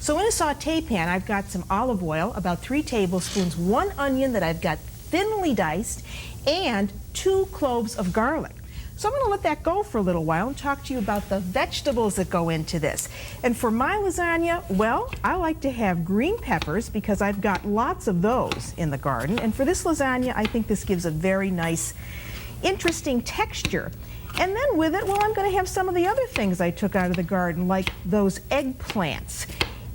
So in a saute pan, I've got some olive oil, about 3 tablespoons, 1 onion that I've got thinly diced, and 2 cloves of garlic. So I'm going to let that go for a little while and talk to you about the vegetables that go into this. And for my lasagna, well, I like to have green peppers because I've got lots of those in the garden. And for this lasagna, I think this gives a very nice, interesting texture. And then with it, well, I'm going to have some of the other things I took out of the garden, like those eggplants.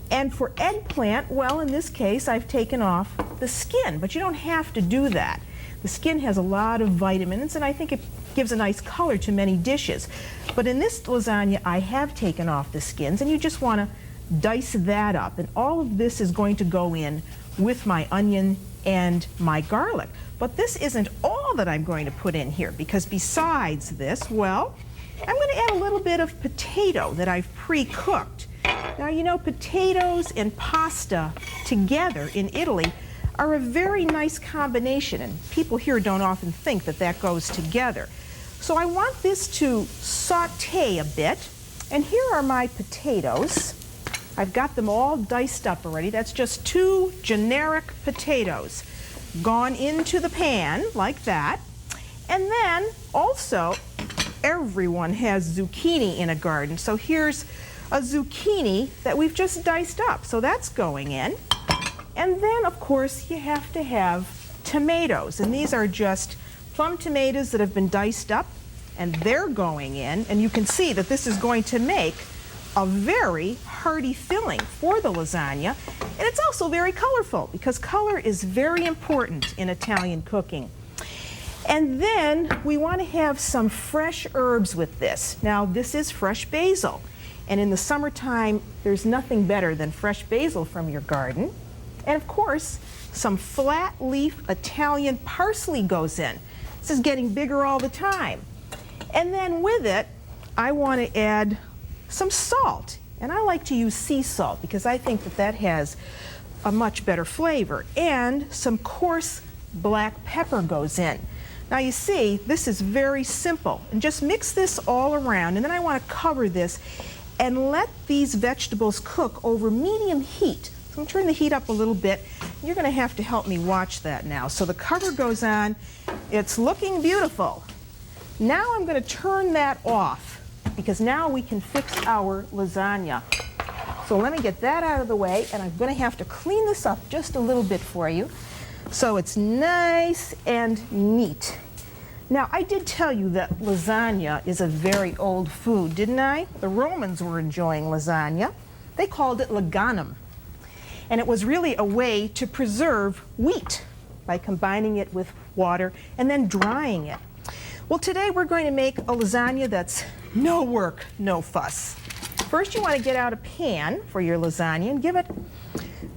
And for eggplant, well, in this case, I've taken off the skin, but you don't have to do that. The skin has a lot of vitamins, and I think it gives a nice color to many dishes. But in this lasagna, I have taken off the skins, and you just want to dice that up. And all of this is going to go in with my onion and my garlic. But this isn't all that I'm going to put in here, because besides this, well, I'm going to add a little bit of potato that I've pre-cooked. Now, you know, potatoes and pasta together in Italy are a very nice combination, and people here don't often think that that goes together. So I want this to saute a bit, and here are my potatoes. I've got them all diced up already. That's just 2 generic potatoes gone into the pan like that. And then also, everyone has zucchini in a garden. So here's a zucchini that we've just diced up. So that's going in. And then, of course, you have to have tomatoes. And these are just plum tomatoes that have been diced up, and they're going in. And you can see that this is going to make a very hearty filling for the lasagna. And it's also very colorful, because color is very important in Italian cooking. And then we want to have some fresh herbs with this. Now, this is fresh basil. And in the summertime, there's nothing better than fresh basil from your garden. And of course, some flat leaf Italian parsley goes in. This is getting bigger all the time. And then with it, I want to add some salt. And I like to use sea salt because I think that that has a much better flavor. And some coarse black pepper goes in. Now you see, this is very simple. And just mix this all around. And then I want to cover this and let these vegetables cook over medium heat. So I'm turning the heat up a little bit. You're going to have to help me watch that now. So the cover goes on. It's looking beautiful. Now I'm going to turn that off, because now we can fix our lasagna. So let me get that out of the way, and I'm going to have to clean this up just a little bit for you so it's nice and neat. Now, I did tell you that lasagna is a very old food, didn't I? The Romans were enjoying lasagna. They called it laganum. And it was really a way to preserve wheat by combining it with water and then drying it. Well, today we're going to make a lasagna that's no work, no fuss. First, you want to get out a pan for your lasagna and give it,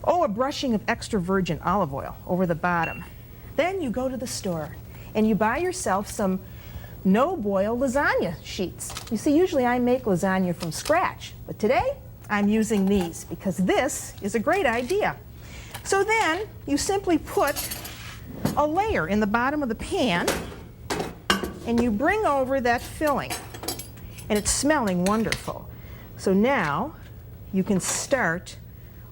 a brushing of extra virgin olive oil over the bottom. Then you go to the store and you buy yourself some no-boil lasagna sheets. You see, usually I make lasagna from scratch, but today I'm using these because this is a great idea. So then you simply put a layer in the bottom of the pan and you bring over that filling, and it's smelling wonderful. So now you can start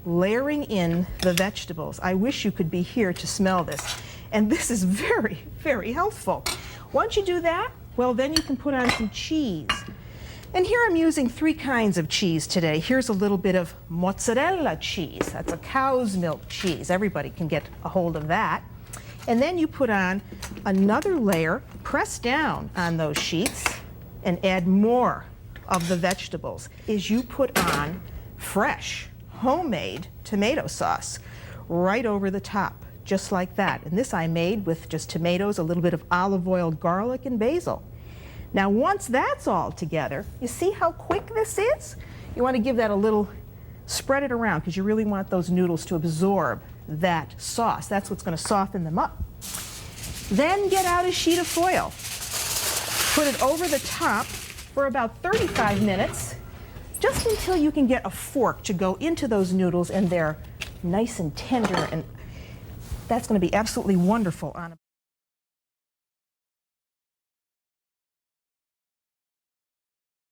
layering in the vegetables. I wish you could be here to smell this. And this is very, very healthful. Once you do that, well, then you can put on some cheese. And here I'm using 3 kinds of cheese today. Here's a little bit of mozzarella cheese. That's a cow's milk cheese. Everybody can get a hold of that. And then you put on another layer, press down on those sheets, and add more of the vegetables. Is you put on fresh, homemade tomato sauce right over the top, just like that. And this I made with just tomatoes, a little bit of olive oil, garlic, and basil. Now, once that's all together, you see how quick this is? You want to give that a little, spread it around, because you really want those noodles to absorb that sauce. That's what's going to soften them up. Then get out a sheet of foil. Put it over the top for about 35 minutes, just until you can get a fork to go into those noodles and they're nice and tender, and that's going to be absolutely wonderful on a